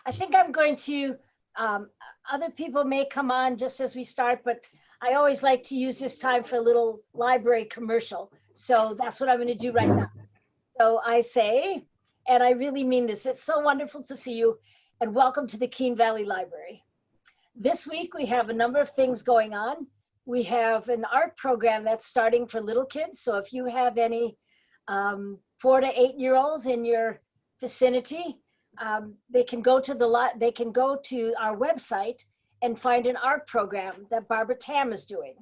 I think I'm going to, other people may come on just as we start, but I always like to use this time for a little library commercial. So that's what I'm going to do right now. So I say, and I really mean this, it's so wonderful to see you, and welcome to the Keene Valley Library. This week we have a number of things going on. We have an art program that's starting for little kids. So if you have any 4 to 8-year-olds in your vicinity, they can go to our website and find an art program that Barbara Tam is doing.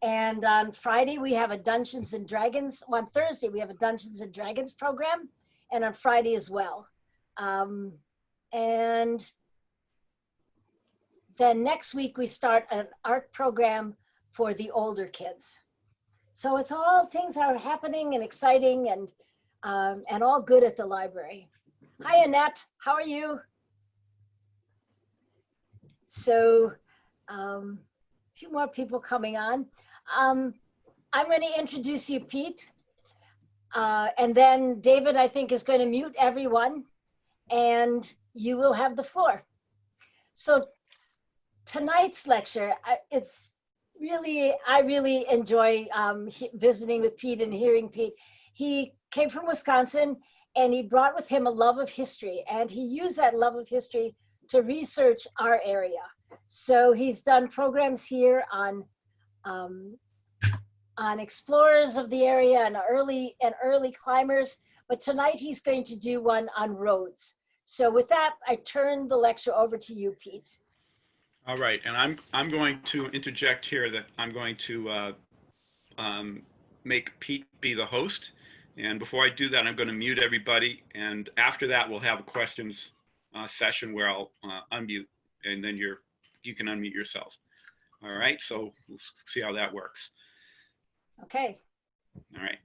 And on Friday we have a Dungeons and Dragons. On Thursday we have a Dungeons and Dragons program, and on Friday as well. And then next week we start an art program for the older kids. So it's all things that are happening and exciting and all good at the library. Hi, Annette, how are you? So a few more people coming on. I'm going to introduce you, Pete. And then David, I think, is going to mute everyone and you will have the floor. So tonight's lecture, I really enjoy visiting with Pete and hearing Pete. He came from Wisconsin and he brought with him a love of history, and he used that love of history to research our area. So he's done programs here on explorers of the area and early climbers, but tonight he's going to do one on roads. So with that, I turn the lecture over to you, Pete. All right, and I'm going to interject here that I'm going to make Pete be the host. And before I do that, I'm going to mute everybody. And after that, we'll have a questions session where I'll unmute, and then you can unmute yourselves. All right, so we'll see how that works. Okay. All right.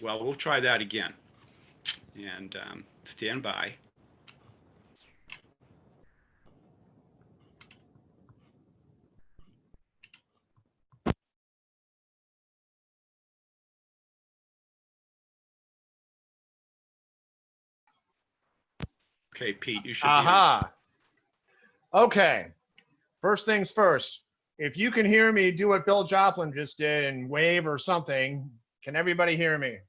Well, we'll try that again. And stand by. Okay, Pete, you should be on. Okay. First things first. If you can hear me, do what Bill Joplin just did and wave or something. Can everybody hear me?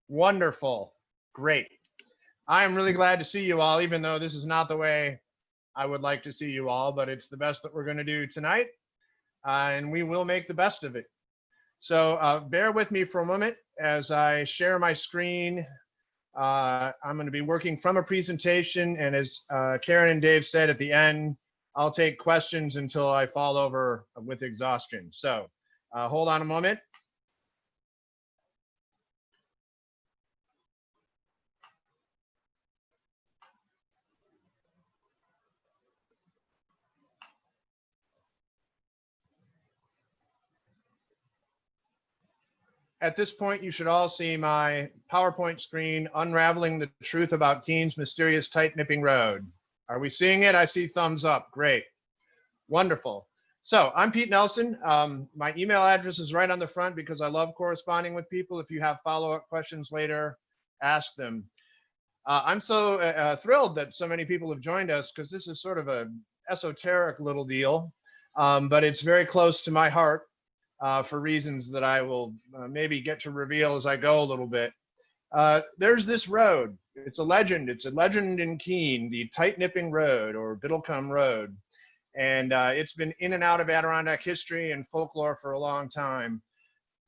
Wonderful. Great. I am really glad to see you all, even though this is not the way I would like to see you all, but it's the best that we're going to do tonight, and we will make the best of it. So bear with me for a moment as I share my screen. I'm going to be working from a presentation, and as Karen and Dave said at the end, I'll take questions until I fall over with exhaustion. So hold on a moment. At this point, you should all see my PowerPoint screen, Unraveling the Truth About Keene's Mysterious Tight Nipping Road. Are we seeing it? I see thumbs up. Great. Wonderful. So I'm Pete Nelson. My email address is right on the front because I love corresponding with people. If you have follow-up questions later, ask them. I'm so thrilled that so many people have joined us because this is sort of an esoteric little deal, but it's very close to my heart. For reasons that I will maybe get to reveal as I go a little bit. There's this road. It's a legend. It's a legend in Keene, the Tight Nipping Road, or Biddlecombe Road. And it's been in and out of Adirondack history and folklore for a long time.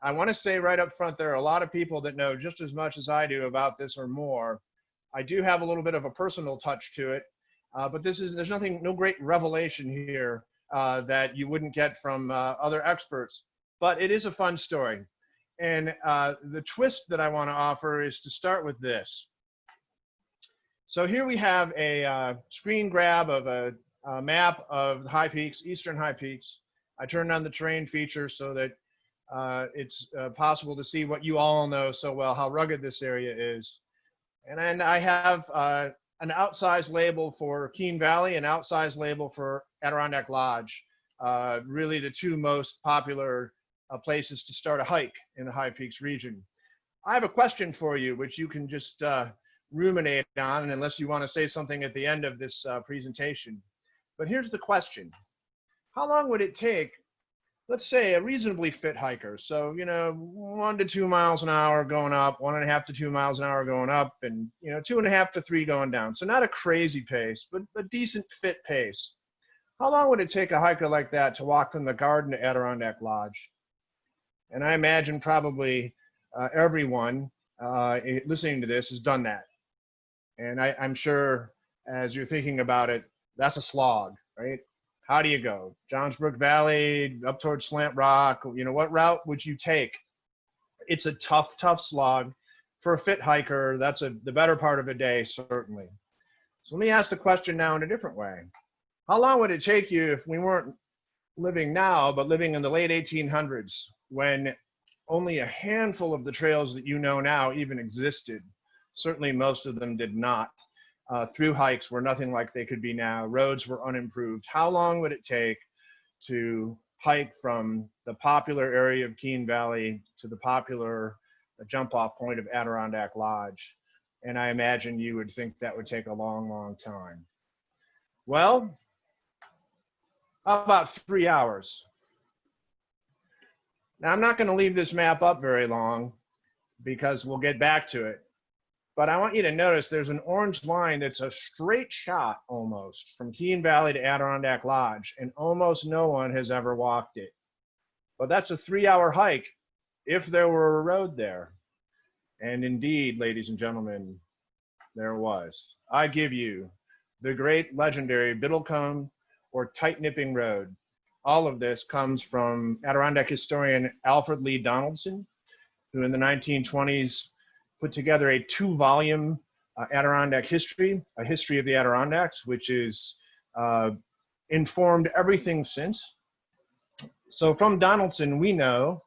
I want to say right up front, there are a lot of people that know just as much as I do about this or more. I do have a little bit of a personal touch to it, but there's no great revelation here that you wouldn't get from other experts. But it is a fun story. And the twist that I want to offer is to start with this. So here we have a screen grab of a map of the high peaks, eastern high peaks. I turned on the terrain feature so that it's possible to see what you all know so well, how rugged this area is. And then I have an outsized label for Keene Valley, an outsized label for Adirondack Lodge, really the two most popular places to start a hike in the High Peaks region. I have a question for you, which you can just ruminate on, unless you want to say something at the end of this presentation. But here's the question. How long would it take, let's say, a reasonably fit hiker? So, 1 to 2 miles an hour going up, 1.5 to 2 miles an hour going up, and 2.5 to 3 going down. So not a crazy pace, but a decent fit pace. How long would it take a hiker like that to walk from the garden to Adirondack Lodge? And I imagine probably everyone listening to this has done that. And I'm sure as you're thinking about it, that's a slog, right? How do you go? Johnsbrook Valley, up towards Slant Rock, what route would you take? It's a tough slog. For a fit hiker, that's the better part of a day, certainly. So let me ask the question now in a different way. How long would it take you if we weren't living now, but living in the late 1800s, when only a handful of the trails that you know now even existed? Certainly most of them did not. Through hikes were nothing like they could be now. Roads were unimproved. How long would it take to hike from the popular area of Keene Valley to the popular jump-off point of Adirondack Lodge? And I imagine you would think that would take a long, long time. Well, how about 3 hours? Now, I'm not going to leave this map up very long because we'll get back to it. But I want you to notice there's an orange line that's a straight shot almost from Keene Valley to Adirondack Lodge, and almost no one has ever walked it. But that's a 3-hour hike if there were a road there. And indeed, ladies and gentlemen, there was. I give you the great legendary Biddlecombe or Tight Nipping Road. All of this comes from Adirondack historian Alfred Lee Donaldson, who in the 1920s put together a 2-volume Adirondack history, a history of the Adirondacks, which is informed everything since. So from Donaldson, we know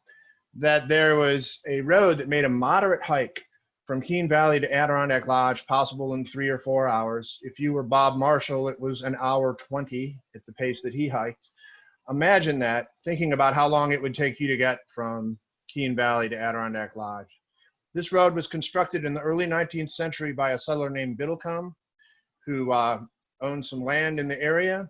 that there was a road that made a moderate hike from Keene Valley to Adirondack Lodge, possible in 3 or 4 hours. If you were Bob Marshall, it was 1 hour 20 at the pace that he hiked. Imagine that, thinking about how long it would take you to get from Keene Valley to Adirondack Lodge. This road was constructed in the early 19th century by a settler named Biddlecombe, who owned some land in the area.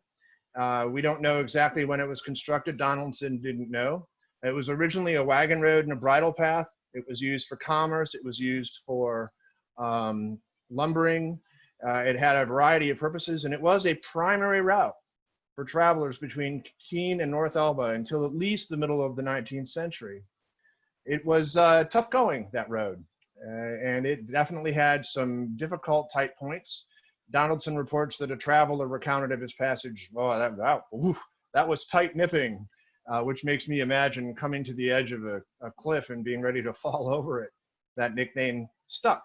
We don't know exactly when it was constructed. Donaldson didn't know. It was originally a wagon road and a bridle path. It was used for commerce. It was used for lumbering. It had a variety of purposes, and it was a primary route for travelers between Keene and North Elba until at least the middle of the 19th century. It was tough going, that road, and it definitely had some difficult tight points. Donaldson reports that a traveler recounted of his passage, that was tight nipping, which makes me imagine coming to the edge of a cliff and being ready to fall over it. That nickname stuck.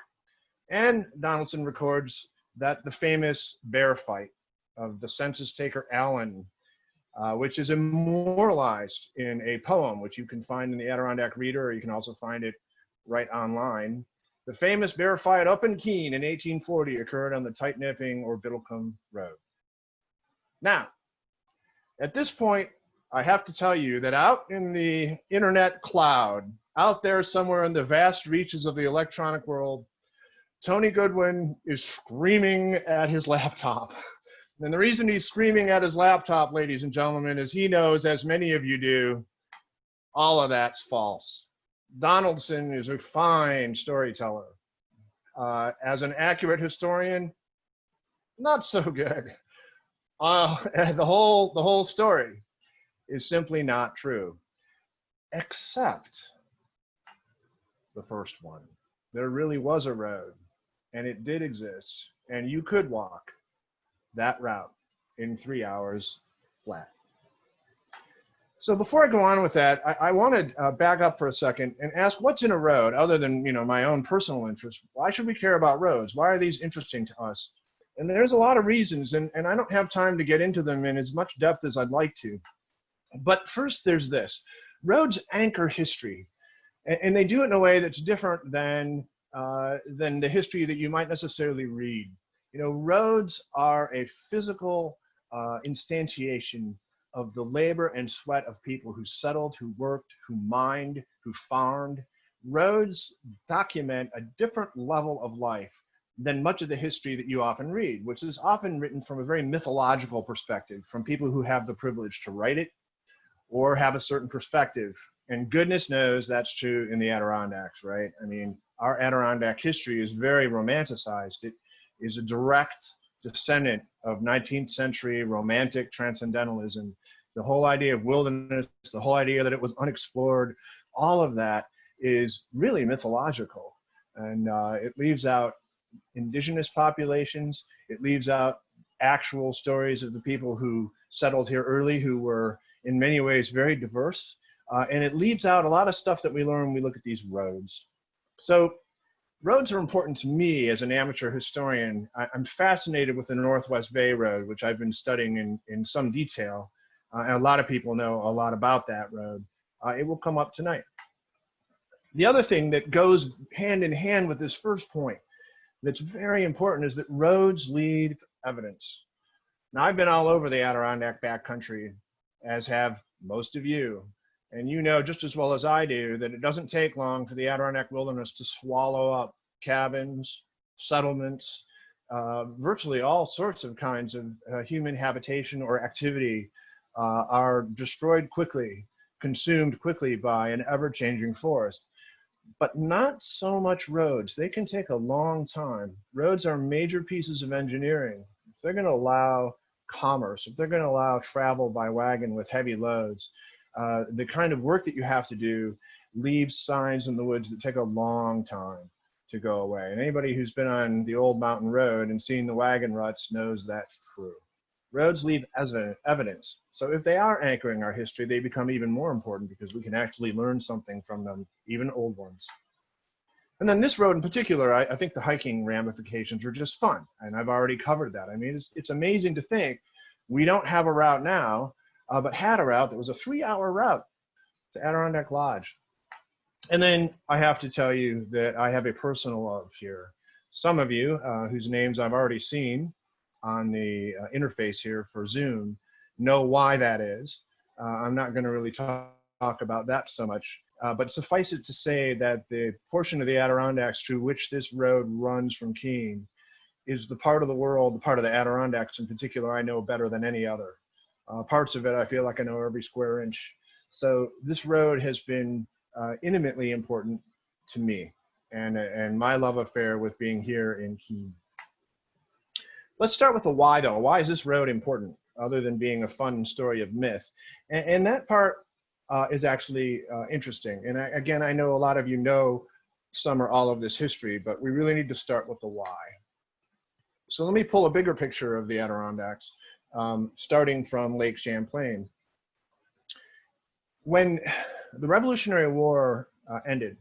And Donaldson records that the famous bear fight of the census taker Allen, which is immortalized in a poem, which you can find in the Adirondack Reader, or you can also find it right online. The famous bear fight up in Keene in 1840 occurred on the Tight Nipping or Biddlecombe Road. Now, at this point, I have to tell you that out in the internet cloud, out there somewhere in the vast reaches of the electronic world, Tony Goodwin is screaming at his laptop. And the reason he's screaming at his laptop, ladies and gentlemen, is he knows, as many of you do, all of that's false. Donaldson is a fine storyteller. As an accurate historian, not so good. The whole story is simply not true, except the first one. There really was a road, and it did exist, and you could walk that route in 3 hours flat. So before I go on with that, I want to back up for a second and ask, what's in a road other than my own personal interest? Why should we care about roads? Why are these interesting to us? And there's a lot of reasons, and I don't have time to get into them in as much depth as I'd like to. But first, there's this. Roads anchor history, and they do it in a way that's different than the history that you might necessarily read. Roads are a physical instantiation of the labor and sweat of people who settled, who worked, who mined, who farmed. Roads document a different level of life than much of the history that you often read, which is often written from a very mythological perspective, from people who have the privilege to write it or have a certain perspective. And goodness knows that's true in the Adirondacks, right? I mean, our Adirondack history is very romanticized. It is a direct descendant of 19th century romantic transcendentalism. The whole idea of wilderness, the whole idea that it was unexplored, all of that is really mythological. And it leaves out indigenous populations. It leaves out actual stories of the people who settled here early, who were in many ways very diverse. And it leaves out a lot of stuff that we learn when we look at these roads. So roads are important to me as an amateur historian. I'm fascinated with the Northwest Bay Road, which I've been studying in some detail. And a lot of people know a lot about that road. It will come up tonight. The other thing that goes hand in hand with this first point that's very important is that roads leave evidence. Now, I've been all over the Adirondack backcountry, as have most of you. And you know just as well as I do that it doesn't take long for the Adirondack wilderness to swallow up cabins, settlements, virtually all sorts of kinds of human habitation or activity are destroyed quickly, consumed quickly by an ever-changing forest. But not so much roads. They can take a long time. Roads are major pieces of engineering. If they're going to allow commerce, if they're going to allow travel by wagon with heavy loads, the kind of work that you have to do leaves signs in the woods that take a long time to go away. And anybody who's been on the old mountain road and seen the wagon ruts knows that's true. Roads leave evidence. So if they are anchoring our history, they become even more important because we can actually learn something from them, even old ones. And then this road in particular, I think the hiking ramifications are just fun. And I've already covered that. I mean, it's amazing to think we don't have a route now, but had a route that was a 3-hour route to Adirondack Lodge. And then I have to tell you that I have a personal love here. Some of you whose names I've already seen on the interface here for Zoom know why that is. I'm not going to really talk about that so much, but suffice it to say that the portion of the Adirondacks through which this road runs from Keene is the part of the world, the part of the Adirondacks in particular, I know better than any other. Parts of it, I feel like I know every square inch. So this road has been intimately important to me and my love affair with being here in Keene. Let's start with the why, though. Why is this road important, other than being a fun story of myth? And that part is actually interesting. And again, I know a lot of you know some or all of this history, but we really need to start with the why. So let me pull a bigger picture of the Adirondacks, starting from Lake Champlain. When the Revolutionary War ended,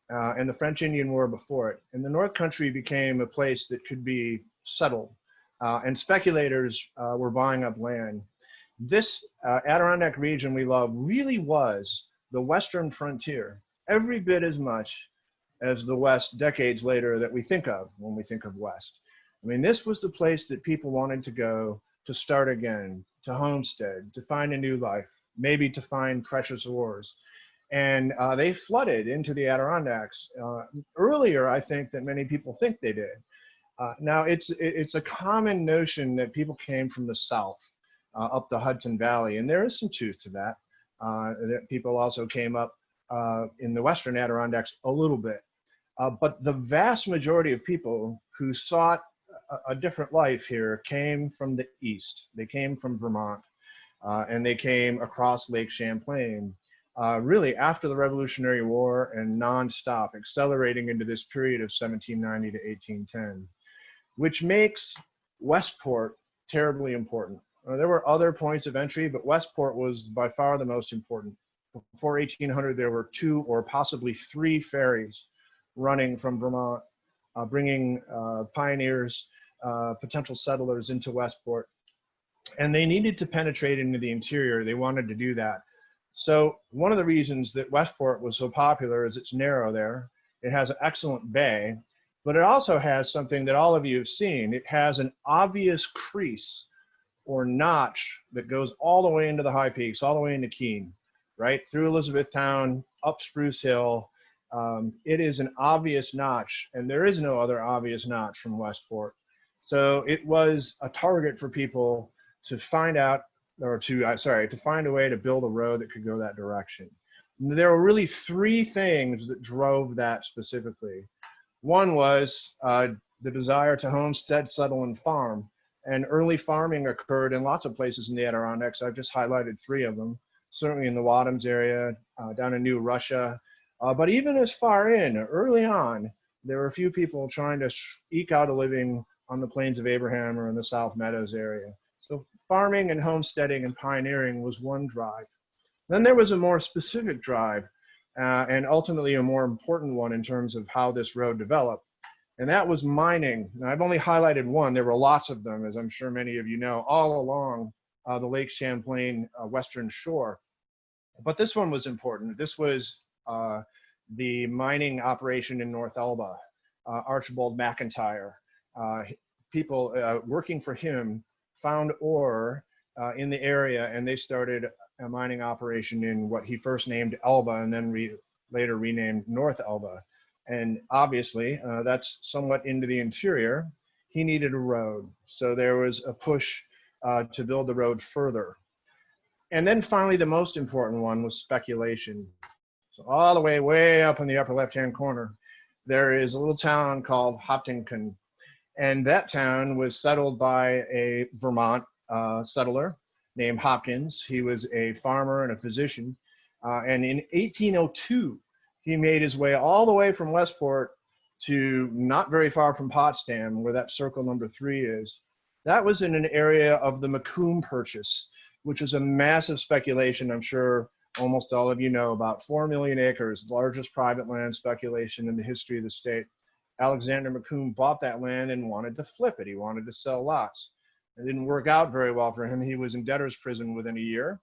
and the French Indian War before it, and the North Country became a place that could be settled, and speculators were buying up land. This Adirondack region we love really was the western frontier, every bit as much as the West decades later that we think of when we think of West. I mean, this was the place that people wanted to go to start again, to homestead, to find a new life, maybe to find precious ores. And they flooded into the Adirondacks earlier, I think, than many people think they did. Now, it's a common notion that people came from the south up the Hudson Valley, and there is some truth to that. That people also came up in the western Adirondacks a little bit. But the vast majority of people who sought a different life here came from the east. They came from Vermont, and they came across Lake Champlain. really after the Revolutionary War and nonstop, accelerating into this period of 1790 to 1810, which makes Westport terribly important. There were other points of entry, but Westport was by far the most important. Before 1800, there were 2 or possibly 3 ferries running from Vermont, bringing pioneers, potential settlers into Westport. And they needed to penetrate into the interior. They wanted to do that. So one of the reasons that Westport was so popular is it's narrow there. It has an excellent bay, but it also has something that all of you have seen. It has an obvious crease or notch that goes all the way into the high peaks, all the way into Keene, right through Elizabethtown, up Spruce Hill. It is an obvious notch, and there is no other obvious notch from Westport. So it was a target for people to find out, or to find a way to build a road that could go that direction. There were really 3 things that drove that specifically. One was the desire to homestead, settle, and farm. And early farming occurred in lots of places in the Adirondacks. I've just highlighted 3 of them, certainly in the Wadhams area, down in New Russia. But even as far in, early on, there were a few people trying to eke out a living on the plains of Abraham or in the South Meadows area. So farming and homesteading and pioneering was one drive. Then there was a more specific drive, and ultimately a more important one in terms of how this road developed. And that was mining. Now, I've only highlighted one. There were lots of them, as I'm sure many of you know, all along the Lake Champlain western shore. But this one was important. This was the mining operation in North Elba. Archibald McIntyre, people working for him found ore in the area, and they started a mining operation in what he first named Elba and then later renamed North Elba. And obviously, that's somewhat into the interior. He needed a road. So there was a push to build the road further. And then finally, the most important one was speculation. So all the way up in the upper left-hand corner, there is a little town called Hopkinton. And that town was settled by a Vermont settler named Hopkins. He was a farmer and a physician. And in 1802, he made his way all the way from Westport to not very far from Potsdam, where that circle number 3 is. That was in an area of the Macomb Purchase, which was a massive speculation. I'm sure almost all of you know about 4 million acres, largest private land speculation in the history of the state. Alexander Macomb bought that land and wanted to flip it. He wanted to sell lots. It didn't work out very well for him. He was in debtor's prison within a year.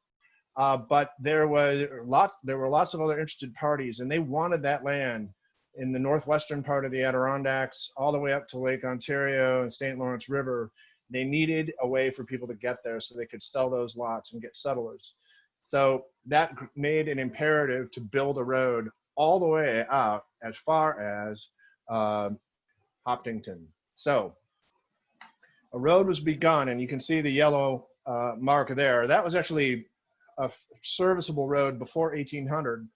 But there were lots of other interested parties, and they wanted that land in the northwestern part of the Adirondacks, all the way up to Lake Ontario and St. Lawrence River. They needed a way for people to get there so they could sell those lots and get settlers. So that made an imperative to build a road all the way out as far as Hopkinton. So a road was begun, and you can see the yellow mark there. That was actually a serviceable road before 1800,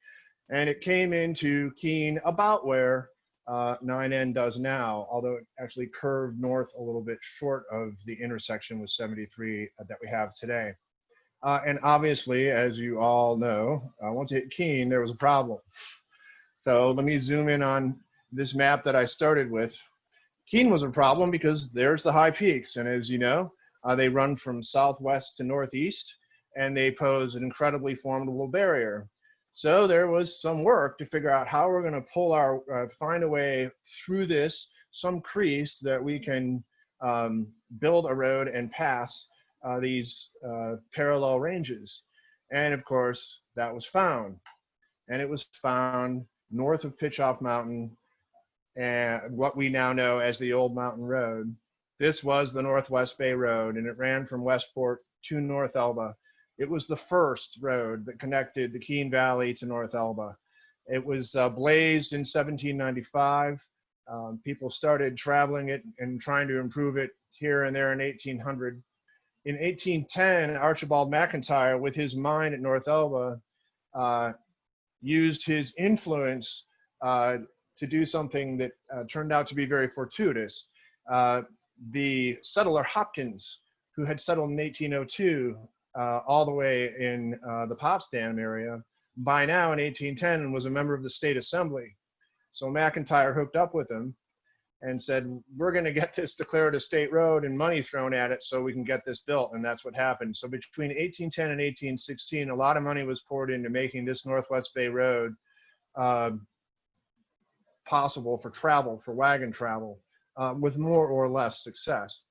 and it came into Keene about where 9N does now, although it actually curved north a little bit short of the intersection with 73 that we have today. And obviously, as you all know, once it hit Keene, there was a problem. So let me zoom in on this map that I started with. Keene was a problem because there's the high peaks, and as you know, they run from southwest to northeast, and they pose an incredibly formidable barrier. So there was some work to figure out how we're going to find a way through this, some crease that we can build a road and pass these parallel ranges. And of course, that was found. And it was found north of Pitchoff Mountain, and what we now know as the Old Mountain Road. This was the Northwest Bay Road, and it ran from Westport to North Elba. It was the first road that connected the Keene Valley to North Elba. It was blazed in 1795. People started traveling it and trying to improve it here and there in 1800. In 1810, Archibald McIntyre, with his mine at North Elba, used his influence to do something that turned out to be very fortuitous. The settler Hopkins, who had settled in 1802, all the way in the Potsdam area, by now in 1810 was a member of the state assembly. So McIntyre hooked up with him and said, we're going to get this declared a state road and money thrown at it so we can get this built. And that's what happened. So between 1810 and 1816, a lot of money was poured into making this Northwest Bay Road possible for travel, for wagon travel, with more or less success.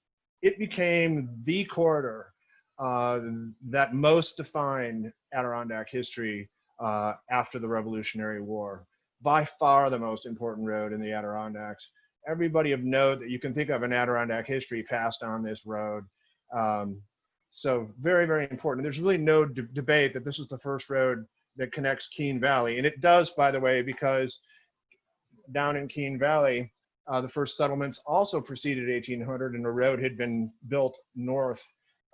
It became the corridor that most defined Adirondack history after the Revolutionary War. By far the most important road in the Adirondacks. Everybody of note that you can think of in Adirondack history passed on this road. So very, very important. There's really no debate that this is the first road that connects Keene Valley. And it does, by the way, because down in Keene Valley, the first settlements also preceded 1800, and a road had been built north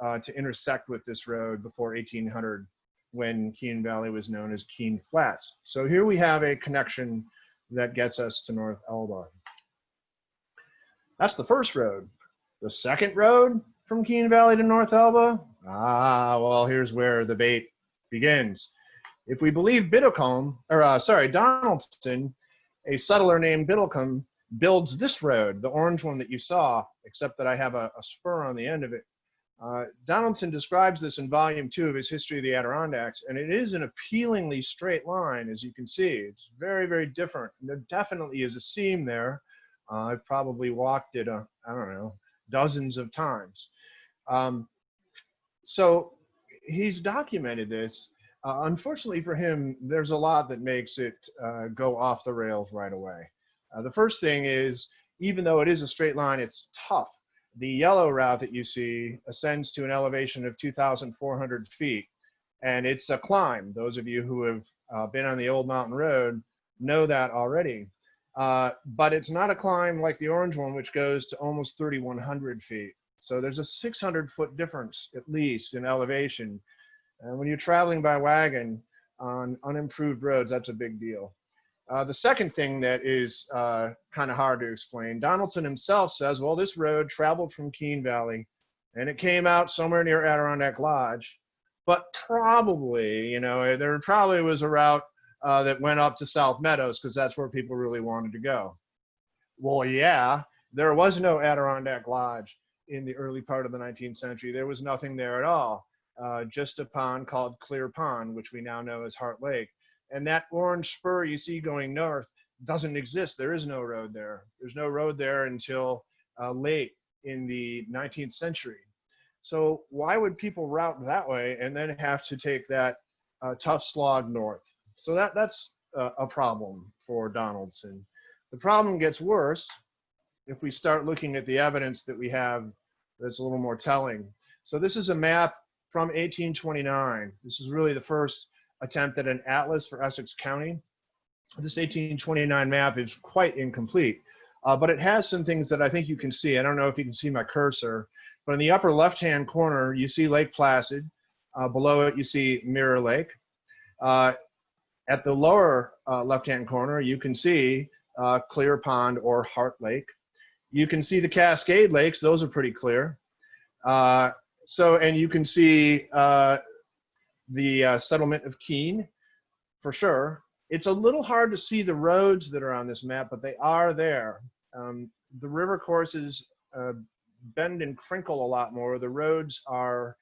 to intersect with this road before 1800, when Keene Valley was known as Keene Flats. So here we have a connection that gets us to North Elba. That's the first road. The second road from Keene Valley to North Elba? Well, here's where the debate begins. If we believe Biddlecombe, Donaldson, a settler named Biddlecombe builds this road, the orange one that you saw, except that I have a spur on the end of it. Donaldson describes this in volume 2 of his History of the Adirondacks, and it is an appealingly straight line, as you can see. It's very, very different. And there definitely is a seam there. I've probably walked it, I don't know, dozens of times. So he's documented this. Unfortunately for him, there's a lot that makes it go off the rails right away. The first thing is, even though it is a straight line, it's tough. The yellow route that you see ascends to an elevation of 2,400 feet, and it's a climb. Those of you who have been on the Old Mountain Road know that already. But it's not a climb like the orange one, which goes to almost 3,100 feet. So there's a 600-foot difference, at least, in elevation. And when you're traveling by wagon on unimproved roads, that's a big deal. The second thing that is kind of hard to explain, Donaldson himself says, well, this road traveled from Keene Valley, and it came out somewhere near Adirondack Lodge. But probably, you know, there probably was a route that went up to South Meadows, because that's where people really wanted to go. Well, yeah, there was no Adirondack Lodge in the early part of the 19th century. There was nothing there at all. Just a pond called Clear Pond, which we now know as Heart Lake. And that orange spur you see going north doesn't exist. There is no road there. There's no road there until late in the 19th century. So why would people route that way and then have to take that tough slog north? So that's a problem for Donaldson. The problem gets worse if we start looking at the evidence that we have that's a little more telling. So this is a map from 1829. This is really the first attempt at an atlas for Essex County. This 1829 map is quite incomplete, but it has some things that I think you can see. I don't know if you can see my cursor, but in the upper left-hand corner, you see Lake Placid. Below it, you see Mirror Lake. At the lower left-hand corner, you can see Clear Pond or Heart Lake. You can see the Cascade Lakes. Those are pretty clear. And you can see the settlement of Keene, for sure. It's a little hard to see the roads that are on this map, but they are there. The river courses bend and crinkle a lot more. The roads are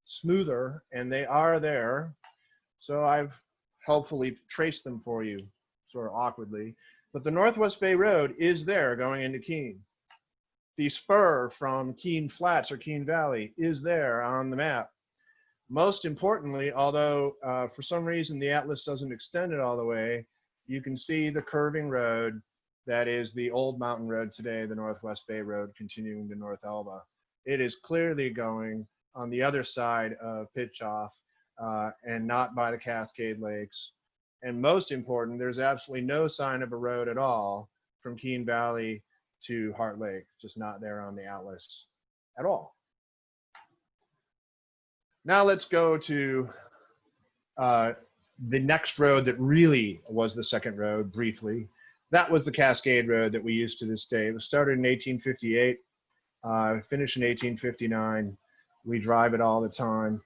smoother, and they are there. So I've helpfully traced them for you, sort of awkwardly. But the Northwest Bay Road is there going into Keene. The spur from Keene Flats or Keene Valley is there on the map. Most importantly, although for some reason the atlas doesn't extend it all the way, you can see the curving road that is the Old Mountain Road today, the Northwest Bay Road continuing to North Elba. It is clearly going on the other side of Pitchoff and not by the Cascade Lakes. And most important, there's absolutely no sign of a road at all from Keene Valley to Heart Lake, just not there on the atlas at all. Now let's go to the next road that really was the second road, briefly. That was the Cascade Road that we use to this day. It was started in 1858, finished in 1859. We drive it all the time.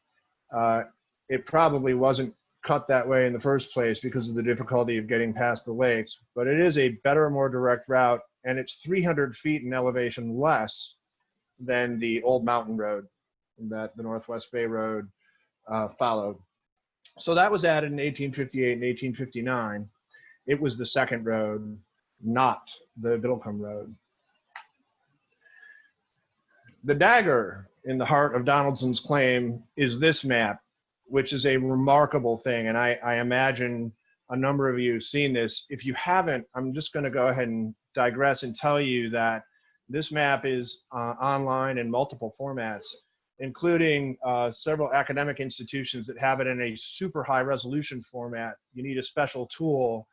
It probably wasn't cut that way in the first place because of the difficulty of getting past the lakes, but it is a better, more direct route, and it's 300 feet in elevation less than the old mountain road that the Northwest Bay Road followed. So that was added in 1858 and 1859. It was the second road, not the Biddlecombe Road. The dagger in the heart of Donaldson's claim is this map, which is a remarkable thing. And I imagine a number of you have seen this. If you haven't, I'm just going to go ahead and digress and tell you that this map is online in multiple formats, including several academic institutions that have it in a super high resolution format. You need a special tool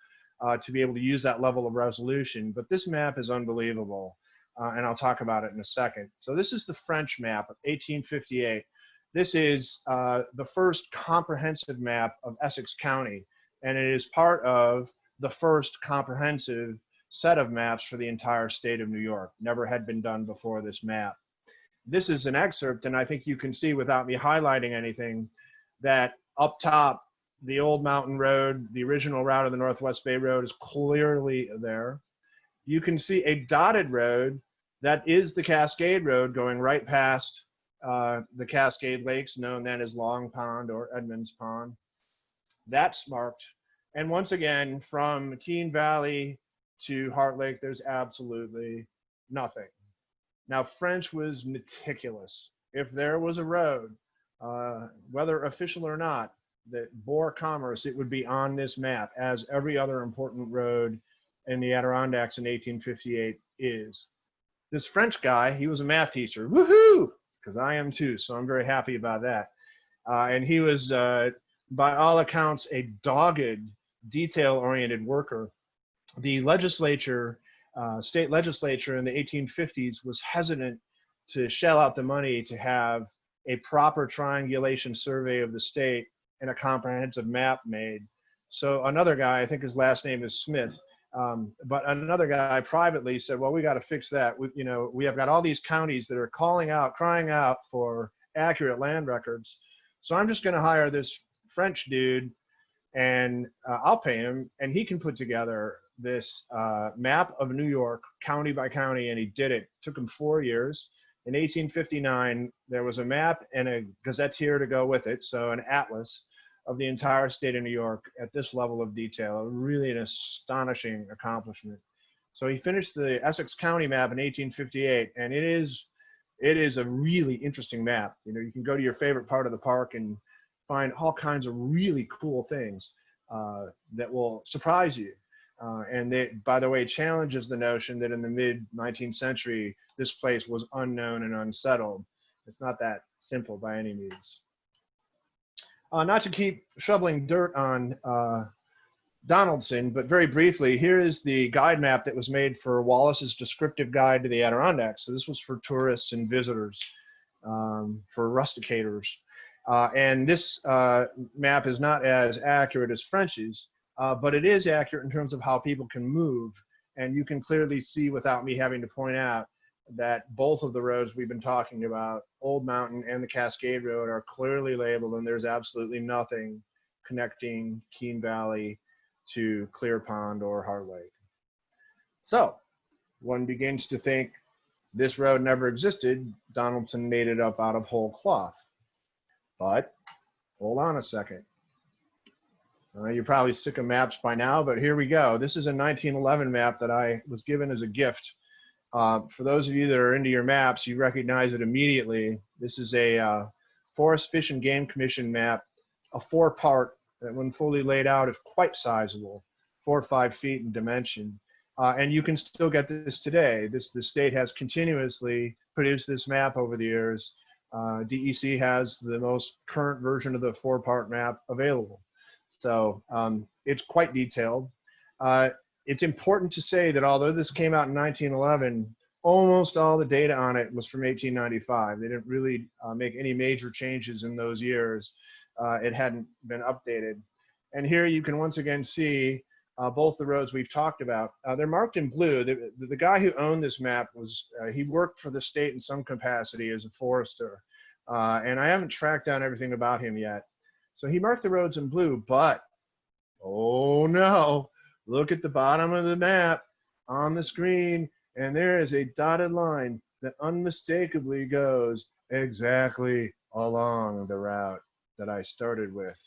to be able to use that level of resolution. But this map is unbelievable. And I'll talk about it in a second. So this is the French map of 1858. This is the first comprehensive map of Essex County, and it is part of the first comprehensive set of maps for the entire state of New York. Never had been done before this map. This is an excerpt, and I think you can see without me highlighting anything that up top, the old mountain road, the original route of the Northwest Bay Road is clearly there. You can see a dotted road that is the Cascade Road going right past the Cascade Lakes, known then as Long Pond or Edmonds Pond. That's marked. And once again, from Keene Valley to Heart Lake, there's absolutely nothing. Now, French was meticulous. If there was a road, whether official or not, that bore commerce, it would be on this map, as every other important road in the Adirondacks in 1858 is. This French guy, he was a math teacher. Woohoo! Because I am too, so I'm very happy about that. And he was, by all accounts, a dogged, detail-oriented worker. The legislature, state legislature in the 1850s was hesitant to shell out the money to have a proper triangulation survey of the state and a comprehensive map made. So another guy, I think his last name is Smith, but another guy privately said, well, we got to fix that. We have got all these counties that are crying out for accurate land records. So I'm just going to hire this French dude, and I'll pay him, and he can put together this map of New York, county by county, and he did it. It took him 4 years. In 1859, there was a map and a gazetteer to go with it, so an atlas of the entire state of New York at this level of detail. Really an astonishing accomplishment. So he finished the Essex County map in 1858, and it is a really interesting map. You can go to your favorite part of the park and find all kinds of really cool things that will surprise you. And it, by the way, challenges the notion that in the mid-19th century, this place was unknown and unsettled. It's not that simple by any means. Not to keep shoveling dirt on Donaldson, but very briefly, here is the guide map that was made for Wallace's Descriptive Guide to the Adirondacks. So this was for tourists and visitors, for rusticators. And this map is not as accurate as French's, but it is accurate in terms of how people can move. And you can clearly see, without me having to point out, that both of the roads we've been talking about, Old Mountain and the Cascade Road, are clearly labeled, and there's absolutely nothing connecting Keene Valley to Clear Pond or Heart Lake. So one begins to think this road never existed. Donaldson made it up out of whole cloth. But hold on a second. You're probably sick of maps by now, but here we go. This is a 1911 map that I was given as a gift. For those of you that are into your maps, you recognize it immediately. This is a Forest, Fish, and Game Commission map, a 4-part that when fully laid out is quite sizable, 4 or 5 feet in dimension. And you can still get this today. The state has continuously produced this map over the years. DEC has the most current version of the 4-part map available. So it's quite detailed. It's important to say that although this came out in 1911, almost all the data on it was from 1895. They didn't really make any major changes in those years. It hadn't been updated. And here you can once again see both the roads we've talked about. They're marked in blue. The guy who owned this map he worked for the state in some capacity as a forester. And I haven't tracked down everything about him yet. So he marked the roads in blue, but oh no, look at the bottom of the map on the screen, and there is a dotted line that unmistakably goes exactly along the route that I started with.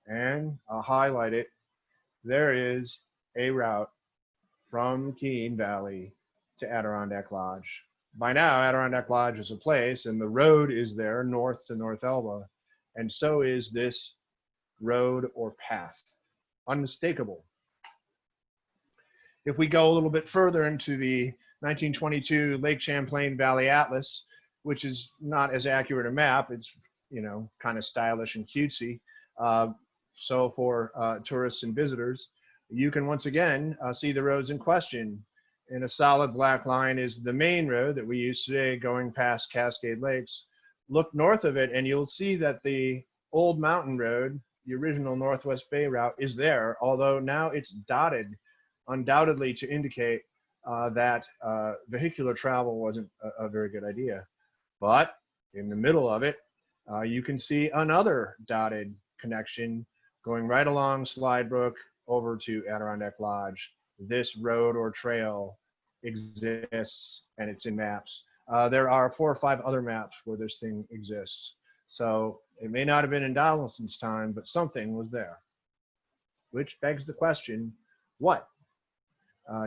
And I'll highlight it. There is a route from Keene Valley to Adirondack Lodge. By now, Adirondack Lodge is a place, and the road is there north to North Elba, and so is this road or path. Unmistakable. If we go a little bit further into the 1922 Lake Champlain Valley Atlas, which is not as accurate a map, it's, you know, kind of stylish and cutesy. So for tourists and visitors, you can once again see the roads in question. And a solid black line is the main road that we use today going past Cascade Lakes. Look north of it and you'll see that the old mountain road, the original Northwest Bay route, is there, although now it's dotted undoubtedly to indicate that vehicular travel wasn't a very good idea. But in the middle of it, you can see another dotted connection going right along Slide Brook over to Adirondack Lodge. This road or trail exists and it's in maps. There are 4 or 5 other maps where this thing exists. So it may not have been in Donaldson's time, but something was there. Which begs the question, what?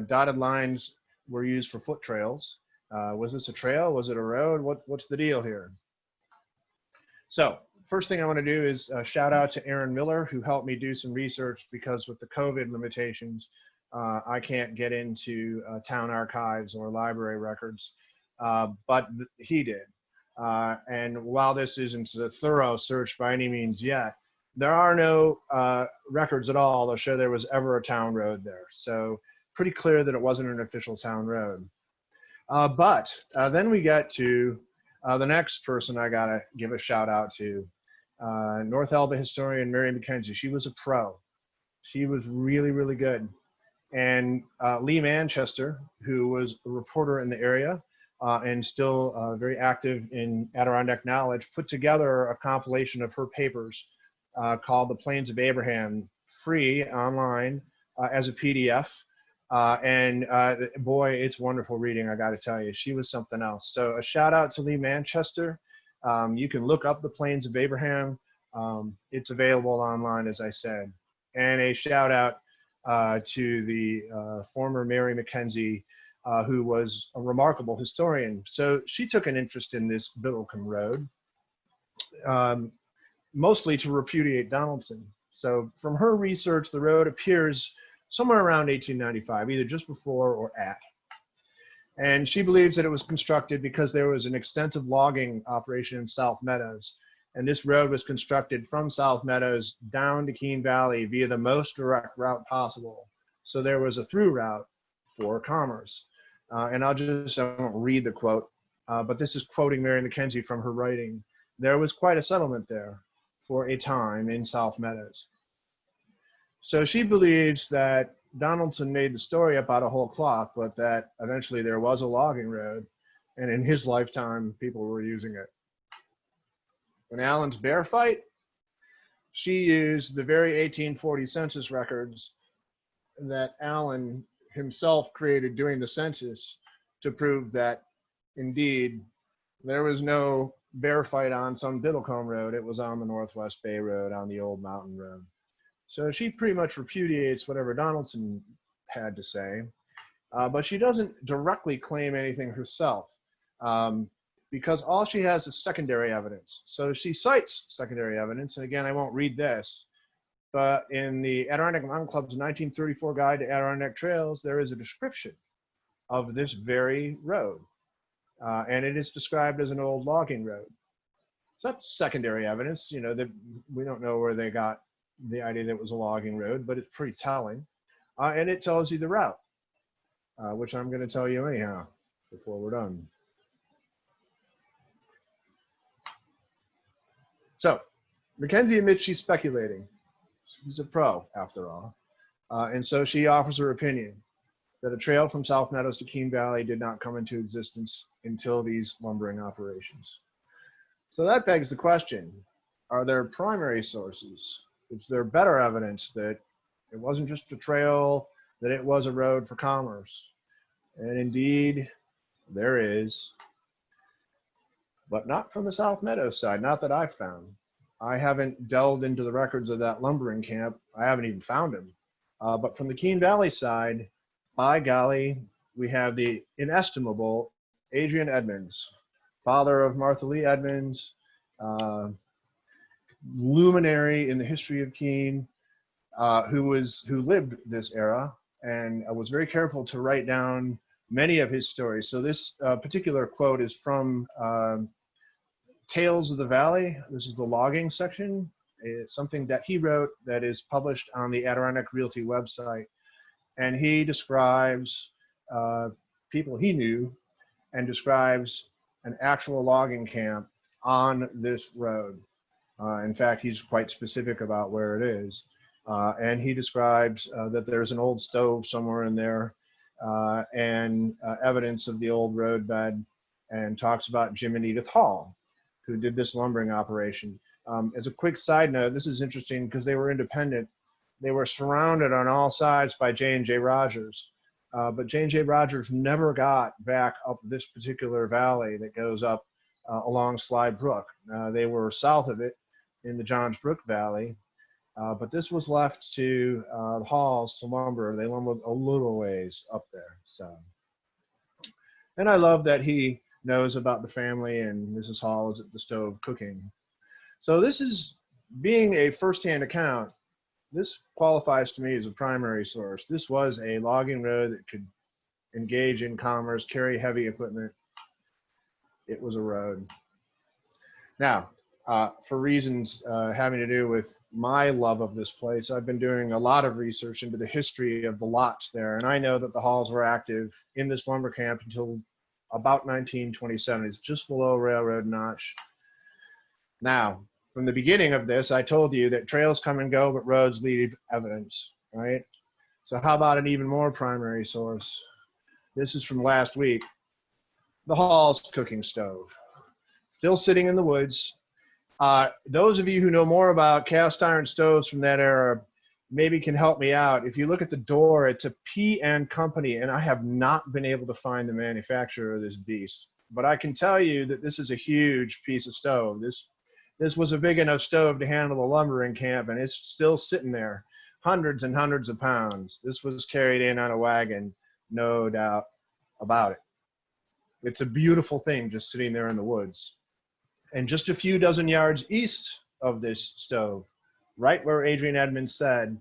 Dotted lines were used for foot trails. Was this a trail? Was it a road? What's the deal here? So first thing I want to do is shout out to Aaron Miller, who helped me do some research, because with the COVID limitations, I can't get into town archives or library records, but he did. And while this isn't a thorough search by any means yet, there are no records at all that show there was ever a town road there. So pretty clear that it wasn't an official town road. But then we get to the next person I gotta give a shout out to, North Elba historian Mary McKenzie. She was a pro. She was really, really good. And Lee Manchester, who was a reporter in the area and still very active in Adirondack knowledge, put together a compilation of her papers called The Plains of Abraham, free online as a PDF. Boy, it's wonderful reading, I got to tell you. She was something else. So a shout out to Lee Manchester. You can look up The Plains of Abraham. It's available online, as I said. And a shout out to the former Mary McKenzie, who was a remarkable historian. So she took an interest in this Biddlecombe Road, mostly to repudiate Donaldson. So from her research, the road appears somewhere around 1895, either just before or at. And she believes that it was constructed because there was an extensive logging operation in South Meadows. And this road was constructed from South Meadows down to Keene Valley via the most direct route possible. So there was a through route for commerce. And I won't read the quote, but this is quoting Mary McKenzie from her writing. There was quite a settlement there for a time in South Meadows. So she believes that Donaldson made the story up out of whole cloth, but that eventually there was a logging road, and in his lifetime, people were using it. In Allen's Bear Fight, she used the very 1840 census records that Allen himself created during the census to prove that, indeed, there was no bear fight on some Biddlecombe Road. It was on the Northwest Bay Road, on the old mountain road. So she pretty much repudiates whatever Donaldson had to say, but she doesn't directly claim anything herself, because all she has is secondary evidence. So she cites secondary evidence, and again, I won't read this, but in the Adirondack Mountain Club's 1934 Guide to Adirondack Trails, there is a description of this very road, and it is described as an old logging road. So that's secondary evidence, you know, that we don't know where they got the idea that it was a logging road, but it's pretty telling. And it tells you the route, which I'm going to tell you anyhow before we're done. So McKenzie admits she's speculating. She's a pro, after all. And so she offers her opinion that a trail from South Meadows to Keene Valley did not come into existence until these lumbering operations. So that begs the question, are there primary sources? Is there better evidence that it wasn't just a trail, that it was a road for commerce? And indeed, there is, but not from the South Meadows side, not that I've found. I haven't delved into the records of that lumbering camp. I haven't even found him. But from the Keene Valley side, by golly, we have the inestimable Adrian Edmonds, father of Martha Lee Edmonds, luminary in the history of Keene, who lived this era and was very careful to write down many of his stories. So this particular quote is from Tales of the Valley. This is the logging section. It's something that he wrote that is published on the Adirondack Realty website. And he describes people he knew and describes an actual logging camp on this road. In fact, he's quite specific about where it is. And he describes that there's an old stove somewhere in there and evidence of the old roadbed, and talks about Jim and Edith Hall, who did this lumbering operation. As a quick side note, this is interesting because they were independent. They were surrounded on all sides by J&J Rogers, but J&J Rogers never got back up this particular valley that goes up along Slide Brook. They were south of it in the Johns Brook Valley, but this was left to the Halls to lumber. They lumbered a little ways up there. So, and I love that he knows about the family and Mrs. Hall is at the stove cooking. So this is, being a firsthand account, this qualifies to me as a primary source. This was a logging road that could engage in commerce, carry heavy equipment. It was a road. Now, for reasons having to do with my love of this place, I've been doing a lot of research into the history of the lots there. And I know that the Halls were active in this lumber camp until about 1927. It's just below Railroad Notch. Now, from the beginning of this, I told you that trails come and go, but roads leave evidence, right? So how about an even more primary source? This is from last week. The Halls cooking stove, still sitting in the woods. Those of you who know more about cast iron stoves from that era maybe can help me out. If you look at the door, it's a P&N Company, and I have not been able to find the manufacturer of this beast. But I can tell you that this is a huge piece of stove. This was a big enough stove to handle the lumbering camp, and it's still sitting there, hundreds and hundreds of pounds. This was carried in on a wagon, no doubt about it. It's a beautiful thing just sitting there in the woods. And just a few dozen yards east of this stove, right where Adrian Edmonds said,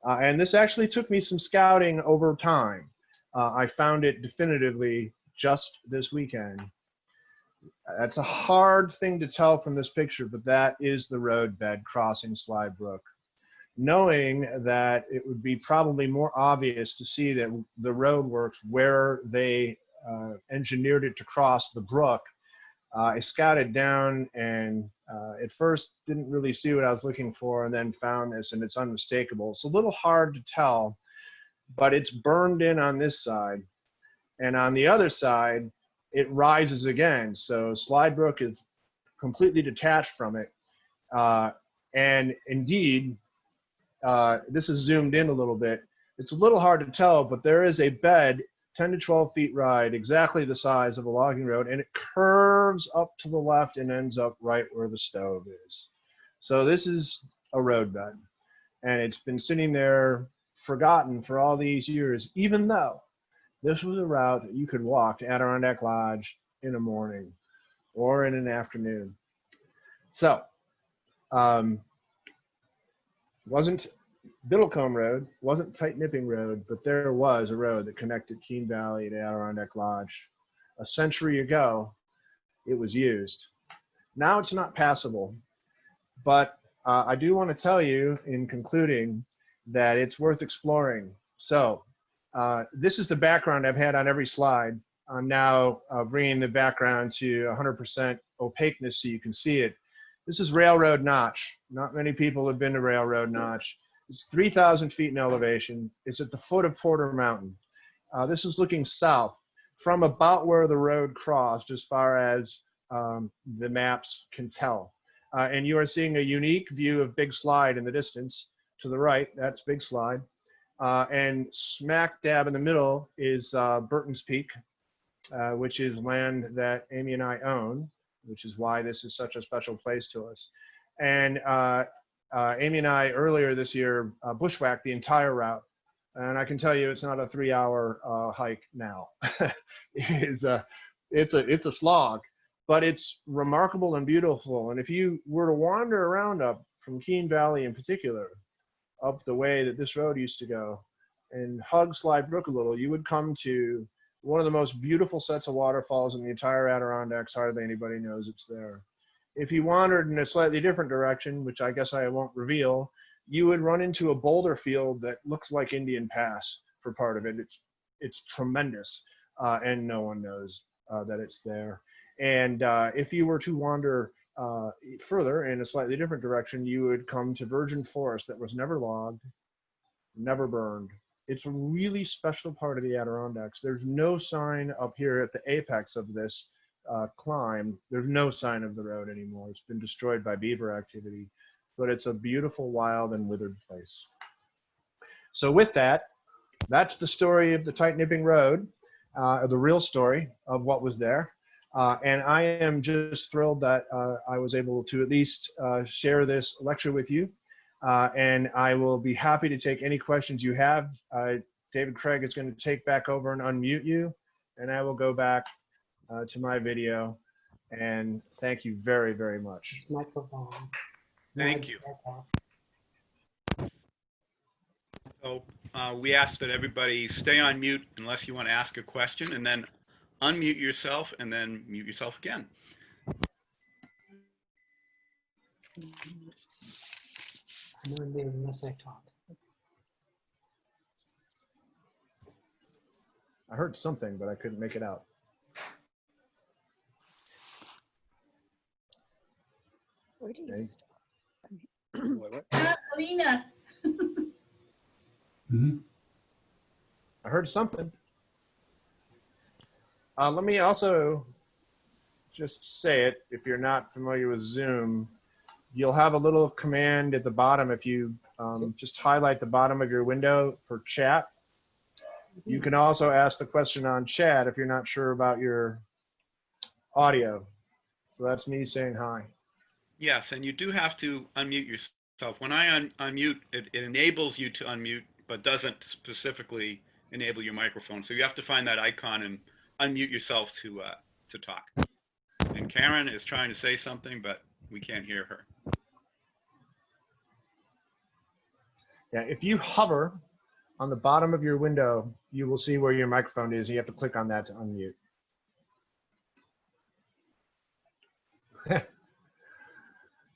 and this actually took me some scouting over time. I found it definitively just this weekend. That's a hard thing to tell from this picture, but that is the roadbed crossing Slide Brook. Knowing that it would be probably more obvious to see that the road works where they engineered it to cross the brook, I scouted down and at first didn't really see what I was looking for, and then found this, and it's unmistakable. It's a little hard to tell, but it's burned in on this side. And on the other side, it rises again. So Slide Brook is completely detached from it. And indeed, this is zoomed in a little bit. It's a little hard to tell, but there is a bed 10 to 12 feet wide, exactly the size of a logging road, and it curves up to the left and ends up right where the stove is. So this is a roadbed, and it's been sitting there forgotten for all these years, even though this was a route that you could walk to Adirondack Lodge in the morning or in an afternoon. So, wasn't Biddlecombe Road, wasn't Tight Nipping Road, but there was a road that connected Keene Valley to Adirondack Lodge. A century ago, it was used. Now it's not passable, but I do want to tell you in concluding that it's worth exploring. So this is the background I've had on every slide. I'm now bringing the background to 100% opaqueness so you can see it. This is Railroad Notch. Not many people have been to Railroad Notch. It's 3,000 feet in elevation. It's at the foot of Porter Mountain. This is looking south from about where the road crossed as far as the maps can tell. and you are seeing a unique view of Big Slide in the distance. To the right, that's Big Slide. And smack dab in the middle is Burton's Peak, which is land that Amy and I own, which is why this is such a special place to us. And Amy and I earlier this year bushwhacked the entire route. And I can tell you it's not a 3-hour hike now. It's a slog, but it's remarkable and beautiful. And if you were to wander around up from Keene Valley in particular, up the way that this road used to go, and hug Slide Brook a little, you would come to one of the most beautiful sets of waterfalls in the entire Adirondacks. Hardly anybody knows it's there. If you wandered in a slightly different direction, which I guess I won't reveal, you would run into a boulder field that looks like Indian Pass for part of it. It's tremendous, and no one knows that it's there. And if you were to wander further in a slightly different direction, you would come to virgin forest that was never logged, never burned. It's a really special part of the Adirondacks. There's no sign up here at the apex of this climb. There's no sign of the road anymore. It's been destroyed by beaver activity, but it's a beautiful, wild, and withered place. So with that, that's the story of the Tight Nipping Road, the real story of what was there. And I am just thrilled that I was able to at least share this lecture with you. And I will be happy to take any questions you have. David Craig is going to take back over and unmute you, and I will go back to my video. And thank you very, very much. Microphone. Thank you. So we ask that everybody stay on mute unless you want to ask a question, and then unmute yourself and then mute yourself again. I'm on mute unless I talk. I heard something, but I couldn't make it out. Where do you Okay. start? Alina. I heard something. Let me also just say it, if you're not familiar with Zoom, you'll have a little command at the bottom if you just highlight the bottom of your window for chat. You can also ask the question on chat if you're not sure about your audio. So that's me saying hi. Yes, and you do have to unmute yourself. When I unmute, it enables you to unmute, but doesn't specifically enable your microphone. So you have to find that icon and unmute yourself to talk. And Karen is trying to say something, but we can't hear her. Yeah, if you hover on the bottom of your window, you will see where your microphone is. You have to click on that to unmute.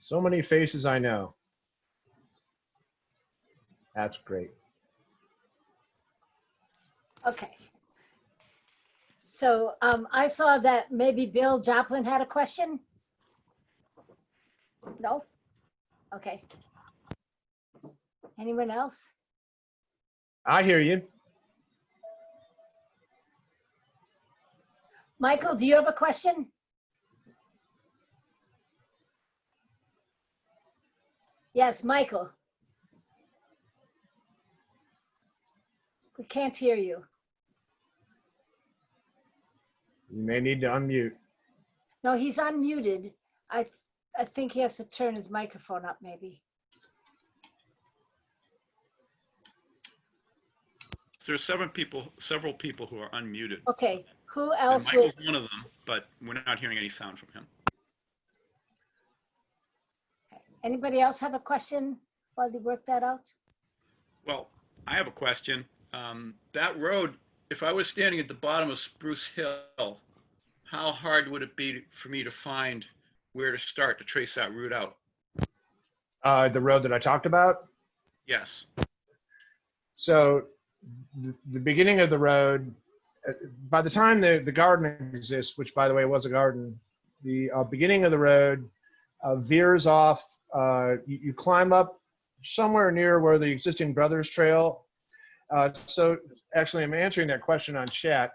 So many faces I know. That's great. Okay. So I saw that maybe Bill Joplin had a question. No? Okay. Anyone else? I hear you. Michael, do you have a question? Yes, Michael. We can't hear you. You may need to unmute. No, he's unmuted. I think he has to turn his microphone up maybe. There are several people who are unmuted. Okay, who And else will? Michael's one of them, but we're not hearing any sound from him. Anybody else have a question while they work that out? Well, I have a question. That road, if I was standing at the bottom of Spruce Hill, how hard would it be for me to find where to start to trace that route out? The road that I talked about. Yes. So the beginning of the road, by the time the garden exists, which by the way was a garden, the beginning of the road veers off. You climb up somewhere near where the existing Brothers Trail. So actually I'm answering that question on chat,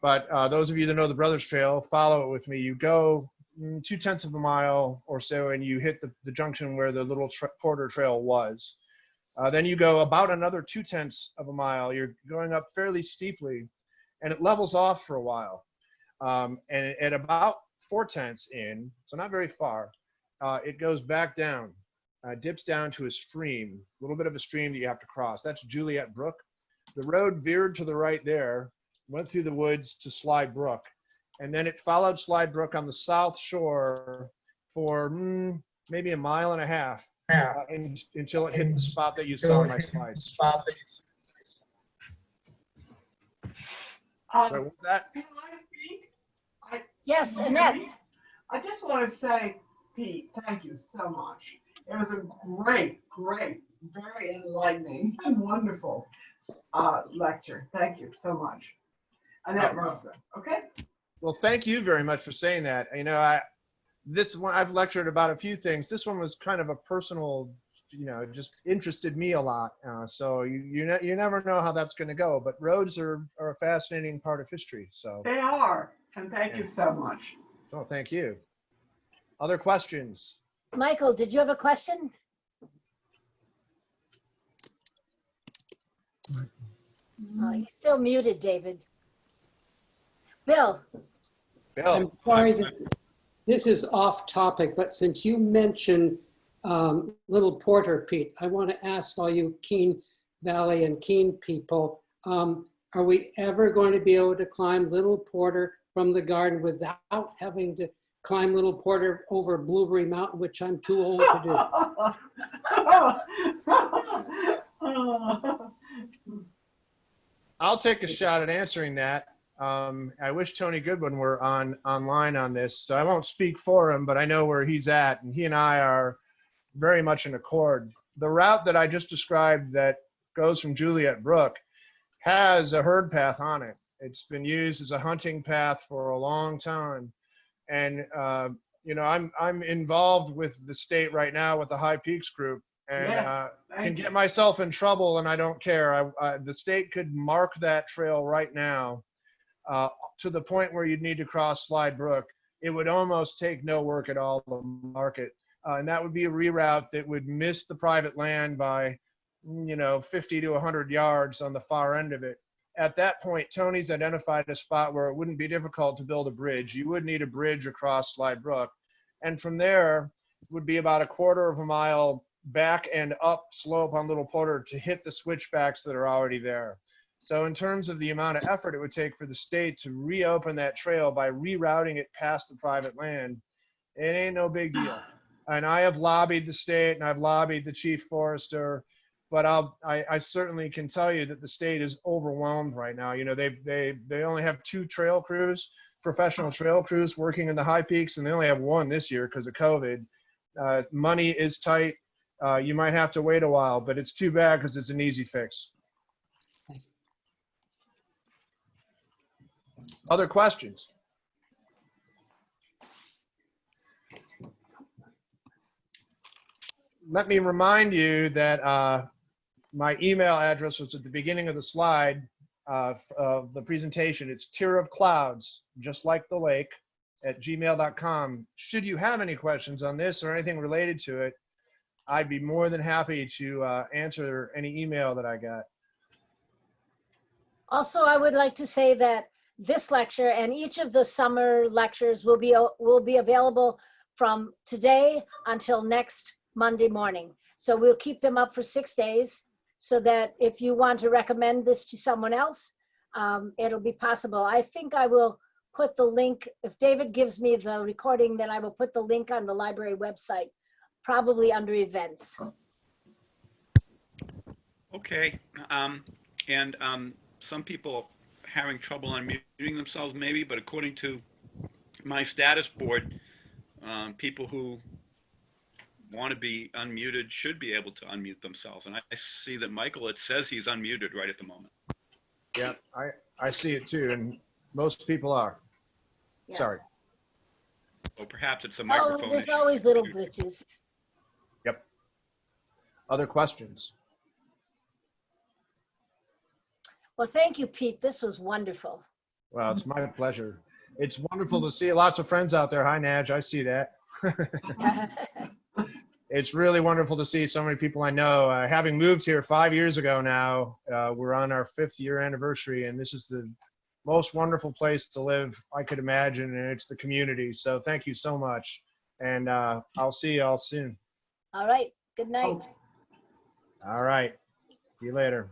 but those of you that know the Brothers Trail, follow it with me. You go 2/10 of a mile or so, and you hit the junction where the little Porter Trail was. Then you go about another 2/10 of a mile. You're going up fairly steeply, and it levels off for a while. And at about 4/10 in, so not very far, it goes back down, dips down to a stream, a little bit of a stream that you have to cross. That's Juliet Brook. The road veered to the right there, went through the woods to Slide Brook, and then it followed Slide Brook on the south shore for maybe 1.5 miles until it hit the spot that you saw in my slides. What was that? Can I speak? Yes, Annette. I just want to say, Pete, thank you so much. It was a great, very enlightening and wonderful lecture. Thank you so much. Annette Rosa, okay? Well, thank you very much for saying that. You know, this one, I've lectured about a few things. This one was kind of a personal, you know, just interested me a lot. So you never know how that's going to go. But roads are a fascinating part of history. So They are, and thank you so much. oh, thank you. Other questions? Michael, did you have a question? Oh, you're still muted, David. Bill, Bill, I'm sorry that this is off topic, but since you mentioned Little Porter, Pete, I want to ask all you Keene Valley and Keene people, are we ever going to be able to climb Little Porter from the garden without having to climb Little Porter over Blueberry Mountain, which I'm too old to do? I'll take a shot at answering that. I wish Tony Goodwin were online on this, so I won't speak for him, but I know where he's at, and he and I are very much in accord. The route that I just described that goes from Juliet Brook has a herd path on it. It's been used as a hunting path for a long time, and you know, I'm involved with the state right now with the High Peaks group, and Yes, can thank get you. myself in trouble, and I don't care. The state could mark that trail right now to the point where you'd need to cross Slide Brook. It would almost take no work at all to mark it. And that would be a reroute that would miss the private land by, you know, 50 to 100 yards on the far end of it. At that point, Tony's identified a spot where it wouldn't be difficult to build a bridge. You would need a bridge across Slide Brook. And from there would be about 1/4 of a mile back and up slope on Little Porter to hit the switchbacks that are already there. So in terms of the amount of effort it would take for the state to reopen that trail by rerouting it past the private land, it ain't no big deal. And I have lobbied the state and I've lobbied the chief forester, but I certainly can tell you that the state is overwhelmed right now. You know, they only have 2 trail crews, professional trail crews working in the High Peaks, and they only have 1 this year because of COVID. Money is tight. You might have to wait a while, but it's too bad because it's an easy fix. Other questions? Let me remind you that my email address was at the beginning of the slide of the presentation. It's Tier of Clouds, just like the lake, at gmail.com. Should you have any questions on this or anything related to it, I'd be more than happy to answer any email that I got. also, I would like to say that this lecture and each of the summer lectures will be available from today until next Monday morning. So we'll keep them up for 6 days so that if you want to recommend this to someone else, it'll be possible. I think I will put the link, if David gives me the recording, then I will put the link on the library website, probably under events. Okay, some people having trouble unmuting themselves maybe, but according to my status board, people who want to be unmuted should be able to unmute themselves. And I see that Michael, it says he's unmuted right at the moment. Yeah, I see it too, and most people are. Yeah. Sorry. So perhaps it's a Oh, microphone there's issue. always little glitches. Yep. Other questions? Well, thank you, Pete. This was wonderful. Well, it's my pleasure. It's wonderful to see lots of friends out there. Hi, Naj. I see that. It's really wonderful to see so many people I know. Having moved here 5 years ago now, we're on our 5th year anniversary, and this is the most wonderful place to live I could imagine, and it's the community. So thank you so much, and I'll see you all soon. All right. Good night. Oh. All right. See you later.